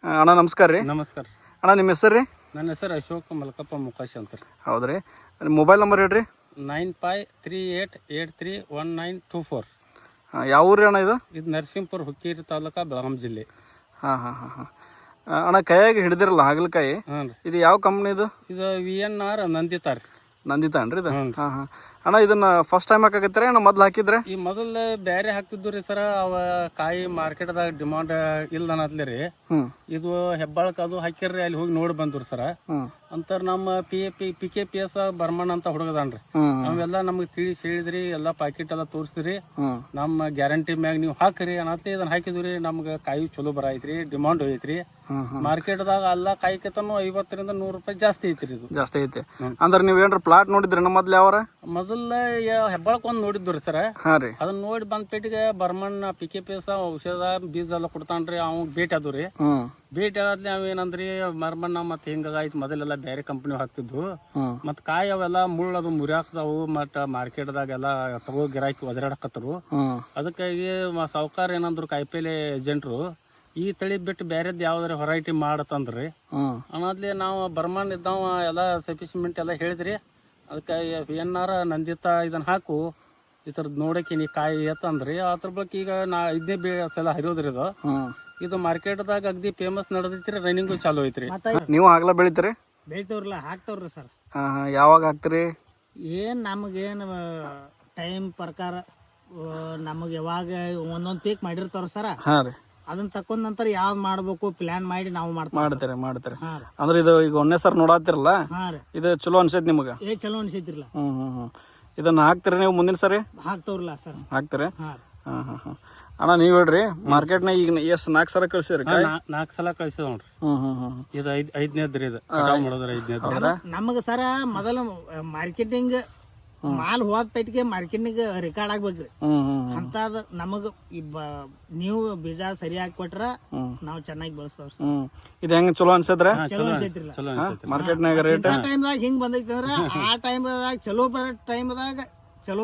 ಅಣ್ಣ ನಮಸ್ಕಾರ ರೀ. ನಮಸ್ಕಾರ ಅಣ್ಣ ನಿಮ್ಮ ಹೆಸರು ರೀ? ನನ್ನ ಹೆಸರು ಅಶೋಕ್ ಮಲ್ಕಪ್ಪ ಮುಖಾಶ್ ಅಂತ ರೀ. ಹೌದ್ರಿ. ಮೊಬೈಲ್ ನಂಬರ್ ಹೇಳ್ರಿ. 9538831924. ಯಾವ ಊರು ಅಣ್ಣ ಇದು? ಇದು ನರಸಿಂಹಪುರ ಹುಕ್ಕೇರಿ ತಾಲೂಕು ಬೆಳಗಾಂ ಜಿಲ್ಲೆ. ಹಾಂ ಹಾಂ ಹಾಂ ಹಾಂ ಅಣ್ಣ ಕೈಯಾಗಿ ಹಿಡಿದಿರಲ್ಲ ಹಾಗಲಕಾಯಿ, ಹಾಂ ರೀ. ಇದು ಯಾವ ಕಂಪ್ನಿ ಇದು? ಇದು VNR ನಂದಿತಾ ರೀ. ನಂದಿತಾ ಅನ್ರಿ ಇದು? ಹಾಂ ಹಾಂ ಅಣ್ಣ ಇದನ್ನ ಫಸ್ಟ್ ಟೈಮ್ ಹಾಕಾಕತ್ತೀರ ಅಣ್ಣ ಮೊದ್ಲು ಹಾಕಿದ್ರೆ? ಈ ಮೊದಲು ಬೇರೆ ಹಾಕ್ತಿದ್ದು ರೀ ಸರ. ಅವ ಕಾಯಿ ಮಾರ್ಕೆಟ್ದಾಗ ಡಿಮಾಂಡ್ ಇಲ್ಲ ಅನ್ನತ್ಲಿ ರೀ. ಇದು ಹೆಬ್ಬಾಳಕ್ ಅದು ಹಾಕಿರ್ರಿ, ಅಲ್ಲಿ ಹೋಗಿ ನೋಡಿ ಬಂದ್ರಿ ಸರ. ಅಂತರ ನಮ್ಮ PKPS ಬರ್ಮಣ್ಣ ಅಂತ ಹುಡುಗದಾನ್ರಿ. ನಾವೆಲ್ಲ ನಮ್ಗೆ ತಿಳಿಸಿ ಹೇಳಿದ್ರಿ, ಎಲ್ಲ ಪ್ಯಾಕೆಟ್ ಎಲ್ಲ ತೋರಿಸಿದ್ರಿ. ನಮ್ಮ ಗ್ಯಾರಂಟಿ ಮ್ಯಾಗ ನೀವು ಹಾಕ್ರಿ ಅನ್ನತ್ಲಿ ಇದನ್ನ ಹಾಕಿದ್ರಿ. ನಮ್ಗೆ ಕಾಯಿ ಚಲೋ ಬರೈತ್ರಿ, ಡಿಮಾಂಡ್ ಐತ್ರಿ. ಮಾರ್ಕೆಟ್ದಾಗ ಎಲ್ಲ ಕಾಯಿಕೆತನು 50 ರಿಂದ 100 ರೂಪಾಯಿ ಜಾಸ್ತಿ ಐತ್ರಿ. ಇದು ಜಾಸ್ತಿ ಐತಿ ಅಂದ್ರೆ ನೀವ್ ಏನ್ರ ಪ್ಲಾಟ್ ನೋಡಿದ್ರಿ ಮೊದ್ಲು? ಯಾವಾರ ಮೊದಲ ಹೆಬ್ಬಾಳಕ್ ಒಂದ್ ನೋಡಿದ್ರಿ ಸರ. ಅದನ್ನ ನೋಡಿ ಬಂದ್ ಪೇಟಿಗೆ ಬರ್ಮಣ್ಣ PKPS ಔಷಧ ಬೀಜ ಎಲ್ಲ ಕೊಡ್ತಾನ್ರಿ. ಅವ್ ಭೇಟಿ ಆದ್ರಿ. ಭೇಟಿ ಆದ್ಲಿ ಅವೇನಂದ್ರಿ, ಮರ್ಮಣ್ಣ ಮತ್ ಹಿಂಗಾಯ್ತು. ಮೊದಲೆಲ್ಲ ಬೇರೆ ಕಂಪನಿ ಹಾಕ್ತಿದ್ವು. ಮತ್ ಕಾಯಿ ಅವೆಲ್ಲ ಮುಳ್ಳದು ಮುರಿಯಾಕ್ತಾವು. ಮತ್ತ ಮಾರ್ಕೆಟ್ದಾಗ ಎಲ್ಲ ತಗೋ ಗಿರಾಕಿ ಒದರಾಡಕತ್ತರು. ಅದಕ್ಕಾಗಿ ಸಾವುಕಾರ ಏನಂದ್ರು ಕಾಯಿಪಲ್ಲೆ ಏಜೆಂಟ್ರು, ಈ ತಳಿ ಬಿಟ್ಟು ಬೇರೆದ್ ಯಾವ್ದಾರ ಹೊರೈಟಿ ಮಾಡತ್ತಂದ್ರಿ. ಅನ್ನೋದ್ಲಿ ನಾವು ಬರ್ಮನ್ ಇದ್ದಾವ ಎಲ್ಲ ಸಫಿಶಿಮೆಂಟ್ ಎಲ್ಲ ಹೇಳಿದ್ರಿ. ಅದಕ್ಕೆ VNR ನಂದಿತಾ ಇದನ್ನ ಹಾಕು, ಈ ಥರದ್ದು ನೋಡಕ್ಕೆ ನೀ ಕಾಯಿ ಎತ್ತಂದ್ರಿ. ಅದ್ರ ಬಗ್ಗೆ ಈಗ ನಾ 5ನೇ ಸಲ ಹರಿಯೋದ್ರಿ ಇದು. ಇದು ಮಾರ್ಕೆಟ್ದಾಗ ಅಗ್ದಿ ಫೇಮಸ್ ನಡೆದೈತ್ರಿ, ರನ್ನಿಂಗು ಚಾಲು ಐತ್ರಿ. ನೀವು ಆಗ್ಲಾ ಬೆಳಿತೀರಿ? ಬೆಳಿತವ್ರಲ್ಲ, ಹಾಕ್ತವ್ರಿ ಸರ್. ಯಾವಾಗ ಹಾಕ್ತಿರಿ? ಏನು ನಮಗೇನು ಟೈಮ್ ಪ್ರಕಾರ ನಮಗೆ ಯಾವಾಗ ಒಂದೊಂದು ಪೀಕ್ ಮಾಡಿರ್ತಾರ ಸರ. ಅದನ್ನ ತಕೊಂಡ್ ನಂತರ ಯಾವ್ದು ಮಾಡ್ಬೇಕು ಪ್ಲಾನ್ ಮಾಡಿ ನಾವು ಮಾಡ್ತಾರೆ. ಅಂದ್ರೆ ಇದು ಈಗ ಒಂದೇ ಸರ್ ನೋಡಾತಿರಲ್ಲ, ಇದು ಚಲೋ ಅನ್ಸೈತಿ ನಿಮಗ? ಚಲೋ ಅನ್ಸೈತಿರ್ಲ. ಇದನ್ನ ಹಾಕ್ತಿರಿ ನೀವು ಮುಂದಿನ ಸರಿ? ಹಾಕ್ತವ್ರಲ್ಲ ಸರ್. ಹಾಕ್ತಾರೆ. ಅಣ್ಣ ನೀವ್ ಹೇಳ್ರಿ, ಮಾರ್ಕೆಟ್ನಾಗ ಈಗ ಎಷ್ಟು 4 ಸಲ ಕಳ್ಸಿರಿ? 4 ಸಲ ಕಳ್ಸಿದ್ ನೋಡ್ರಿ. ಇದು 5ನೇದ್ರಿ. ಇದು ಮಾಡಿದ್ರೆ 5ನೇದ್ ನಮಗ ಸರ. ಮೊದಲ ಮಾರ್ಕೆಟಿಂಗ್ ಮಾಲ್ ಹೋದ ಪೈಟಿಗೆ ಮಾರ್ಕೆಟಿಂಗ್ ರೆಕಾರ್ಡ್ ಆಗ್ಬೇಕ್ರಿ. ಅಂತದ ನಮಗ ನೀವು ಬೀಜ ಸರಿ ಹಾಕಿ ಕೊಟ್ರ ನಾವ್ ಚೆನ್ನಾಗಿ ಬೆಳೆಸ್ತಾವ್ರಿ. ಇದು ಹೆಂಗ ಚಲೋ ಅನ್ಸದ್ರ? ಚಲೋ ಅನ್ಸೈತ್ರಿ ಮಾರ್ಕೆಟ್ನಾಗ ರೇಟ್ ಟೈಮ್ದಾಗ ಹಿಂಗ್ ಬಂದೈತಿ ಅಂದ್ರ ಆ ಟೈಮ್ದಾಗ ಚಲೋ ಬರೋ ಟೈಮ್ದಾಗ ಚಲೋ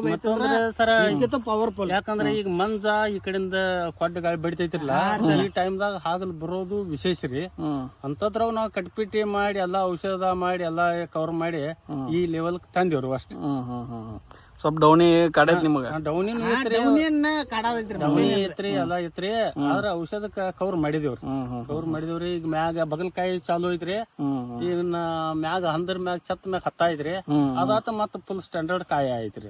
ಪವರ್ಫುಲ್. ಯಾಕಂದ್ರೆ ಈಗ ಮಂಜ ಈ ಕಡೆಯಿಂದ ಕೊಡ್ಡ ಗಾಳಿ ಬಡಿತೈತಿರ್ಲ, ಈ ಟೈಮ್ದಾಗ ಹಾಗಲ್ ಬರೋದು ವಿಶೇಷ ರೀ. ಅಂತದ್ರಾಗ ನಾವ್ ಕಟ್ಪಿಟಿ ಮಾಡಿ ಎಲ್ಲಾ ಔಷಧ ಮಾಡಿ ಎಲ್ಲಾ ಕವರ್ ಮಾಡಿ ಈ ಲೆವೆಲ್ ತಂದೇವ್ರಿ. ಅಷ್ಟ ಸ್ವಲ್ಪ ಡೌನಿ ಕಾಡೈತಿ ನಿಮಗ? ಡೌನಿ ಐತ್ರಿ, ಎಲ್ಲ ಐತ್ರಿ. ಆದ್ರ ಔಷಧ ಕವರ್ ಮಾಡಿದೇವ್ರಿ. ಈಗ ಮ್ಯಾಗ ಬಗಲ್ಕಾಯಿ ಚಾಲು ಐತ್ರಿ. ಈಗ ಮ್ಯಾಗ ಹಂದ್ರ ಮ್ಯಾಗ ಛತ್ ಮ್ಯಾಗ ಹತ್ತೈತ್ರಿ. ಅದಾತ ಮತ್ತ ಫುಲ್ ಸ್ಟ್ಯಾಂಡರ್ಡ್ ಕಾಯಿ ಐತ್ರಿ.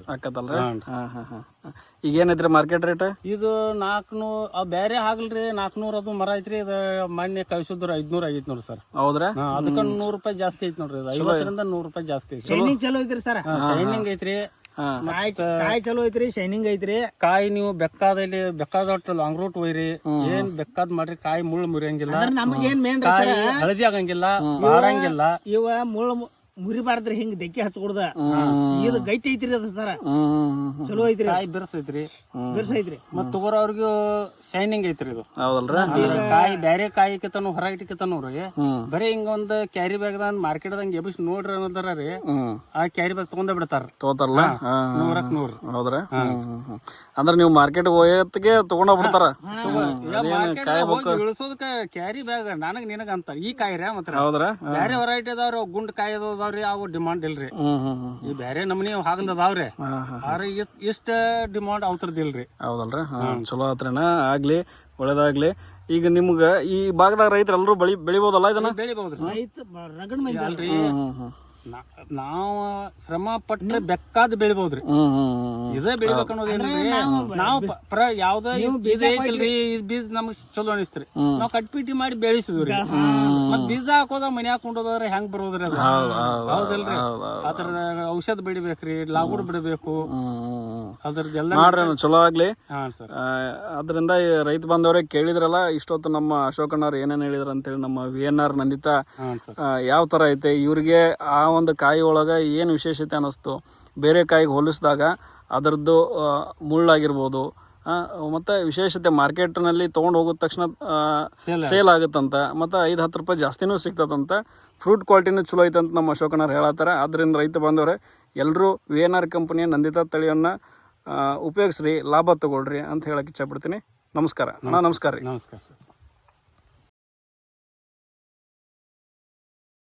ಈಗ ಏನೈತ್ರಿ ಮಾರ್ಕೆಟ್ ರೇಟ್? ಇದು 400 ಬೇರೆ ಆಗ್ಲ್ರಿ. 400 ಅದು ಮರ ಐತ್ರಿ. ಇದು ಮೊನ್ನೆ ಕಳ್ಸಿದ್ರು 500 ಆಗೈತಿ ನೋಡ್ರಿ ಸರ್. ಹೌದ್ರಾ? ಅದಕ್ಕ 100 ರೂಪಾಯಿ ಜಾಸ್ತಿ ಐತಿ ನೋಡ್ರಿ. 50 ರಿಂದ 100 ರೂಪಾಯಿ ಜಾಸ್ತಿ ಐತಿ. ಶೈನಿಂಗ್ ಚಲೋ ಐತ್ರಿ ಸರ್. ಶೈನಿಂಗ್ ಐತ್ರಿ. ಕಾಯಿ ಚಲೋ ಐತ್ರಿ, ಶೈನಿಂಗ್ ಐತ್ರಿ. ಕಾಯಿ ನೀವು ಬೇಕಾದ ಲಾಂಗ್ ರೂಟ್ ಒಯ್ರಿ, ಏನ್ ಬೇಕಾದ್ ಮಾಡ್ರಿ. ಕಾಯಿ ಮುಳ್ಳು ಮುರಿಯಂಗಿಲ್ಲ, ನಮಗೇನ್ ಮೇನ್ ಹಳದಿ ಆಗಂಗಿಲ್ಲ, ಬಾಡಂಗಿಲ್ಲ. ಇವ ಮುಳ್ಳು ಮುರಿಬಾರ್ದ್ರಿ. ಹಿಂಗ್ ದೆಕ್ಕಿ ಹಚ್ಕೊಡ್ದ ಇದು ಗೈಟ್ ಐತ್ರಿ. ಅದ ಸರ ಚಲೋ ಐತ್ರಿ. ಕಾಯಿ ಬಿರ್ಸೈತ್ರಿ. ಮತ್ ತಗೋರವ್ರಿಗೂ ಶೈನಿಂಗ್ ಐತ್ರಿ. ಇದು ಹೌದಲ್ರ? ಕಾಯಿ ಬ್ಯಾರೆ ಕಾಯಿ ಕೆತನು ಹೊರಗಿಟ್ಟು ಕೆತನವ್ರಿ ಬರೀ ಹಿಂಗ ಒಂದ್ ಕ್ಯಾರಿ ಬ್ಯಾಗ್ ಮಾರ್ಕೆಟ್ ದಂಗ ಎಬ್ಬಿಸಿ ನೋಡ್ರಿ ಅನ್ನೋದಾರ ರೀ. ಆ ಕ್ಯಾರಿ ಬ್ಯಾಗ್ ತಗೊಂಡ ಬಿಡ್ತಾರ. ತಗೋತಾರಲ್ಲ 100ಕ್ಕೆ 100. ಹೌದ್ರ? ಅಂದ್ರ ನೀವು ಮಾರ್ಕೆಟ್ ಹೋಗತ್ತಿಗೆ ತಗೊಂಡ ಬಿಡ್ತಾರ. ಇಳಿಸೋದಕ್ಕ ಕ್ಯಾರಿ ಬ್ಯಾಗ್ ನನಗ್ ನಿನಗ ಅಂತಾರ. ಈ ಕಾಯಿ ರೀ ಮಾತ್ರ. ಹೌದ್ರ? ಬ್ಯಾರೆ ವೆರೈಟಿ ಅದಾವ್ರಿ, ಗುಂಡ್ ಕಾಯಿ ಅದಾವ್ರಿ. ಅವು ಡಿಮಾಂಡ್ ಇಲ್ರಿ. ಈ ಬ್ಯಾರೆ ನಮ್ನಿ ಹಾಗಲ್ದಾವ್ರಿ. ಆದ್ರೆ ಇಷ್ಟ ಡಿಮಾಂಡ್ ಅವತ್ರದ್ ಇಲ್ರಿ. ಹೌದಲ್ರಿ? ಚಲೋ ಆತ್ರೇನ. ಆಗ್ಲಿ, ಒಳ್ಳೇದಾಗ್ಲಿ. ಈಗ ನಿಮ್ಗ ಈ ಭಾಗದಾಗ ರೈತರು ಎಲ್ಲರೂ ಬೆಳಿಬೋದಲ್ಲ ಇದನ್ನ? ಬೆಳಿಬಹುದ್ರಿ. ರಗಡ್ ಮಂದಿ ಅಲ್ರಿ, ನಾವ್ ಶ್ರಮ ಪಟ್ರೆ ಬೆಕ್ಕಾದ್ ಬೆಳಿಬಹುದ್ರಿ. ಇದೇ ಬೆಳಿಬೇಕು ಅನ್ನೋದೇನ್ರಿ. ನಾವ್ ಯಾವ್ದ ಬೀಜ ಐತಿಲ್ರಿ, ಬೀಜ ನಮಗ್ ಚಲೋ ಅನಿಸ್ತ್ರಿ. ನಾವ್ ಕಟ್ಪಿಟಿ ಮಾಡಿ ಬೆಳೆಸಿದ್ರಿ. ಮತ್ ಬೀಜ ಹಾಕೋದ ಮನೆ ಹಾಕೊಂಡೋದ್ರ ಹೆಂಗ್ ಬರೋದ್ರಿ? ಅದ ಹೌದಲ್ರಿ? ಆತರ ಔಷಧ ಬೆಳಿಬೇಕ್ರಿ, ಲಾಗುಡ್ ಬಿಡಬೇಕು. ಅದ್ರದ್ದೆಲ್ಲ ಮಾಡ್ರಿ, ಚಲೋ ಆಗ್ಲಿ. ಹಾ ಸರ್. ಅದರಿಂದ ರೈತ ಬಾಂಧವ್ರೆ ಕೇಳಿದ್ರಲ್ಲ ಇಷ್ಟೊತ್ತು ನಮ್ಮ ಅಶೋಕಣ್ಣವ್ರು ಏನೇನ್ ಹೇಳಿದ್ರ ಅಂತೇಳಿ. ನಮ್ಮ VNR ನಂದಿತಾ ಯಾವ ತರ ಐತೆ, ಇವ್ರಿಗೆ ಆ ಒಂದು ಕಾಯಿ ಒಳಗ ಏನು ವಿಶೇಷತೆ ಅನ್ನಿಸ್ತು, ಬೇರೆ ಕಾಯಿಗೆ ಹೋಲಿಸಿದಾಗ ಅದರದ್ದು ಮುಳ್ಳಾಗಿರ್ಬೋದು, ಮತ್ತು ವಿಶೇಷತೆ ಮಾರ್ಕೆಟ್ನಲ್ಲಿ ತೊಗೊಂಡು ಹೋಗಿದ ತಕ್ಷಣ ಸೇಲ್ ಆಗುತ್ತಂತ, ಮತ್ತು 5-10 ರೂಪಾಯಿ ಜಾಸ್ತಿನೂ ಸಿಗ್ತದಂತ. ಫ್ರೂಟ್ ಕ್ವಾಲಿಟಿನೂ ಚಲೋ ಐತಂತ ನಮ್ಮ ಅಶೋಕಣ್ಣವ್ರು ಹೇಳತ್ತಾರ. ಆದ್ದರಿಂದ ರೈತ ಬಂದವ್ರೆ ಎಲ್ಲರೂ VNR ಕಂಪನಿಯ ನಂದಿತಾ ತಳಿಯನ್ನು ಉಪಯೋಗಿಸ್ರಿ, ಲಾಭ ತಗೊಳ್ರಿ ಅಂತ ಹೇಳಕ್ಕೆ ಇಚ್ಛಪಡ್ತೀನಿ. ನಮಸ್ಕಾರ ಅಣ್ಣ. ನಮಸ್ಕಾರ ರೀ. ನಮಸ್ಕಾರ ಸರ್.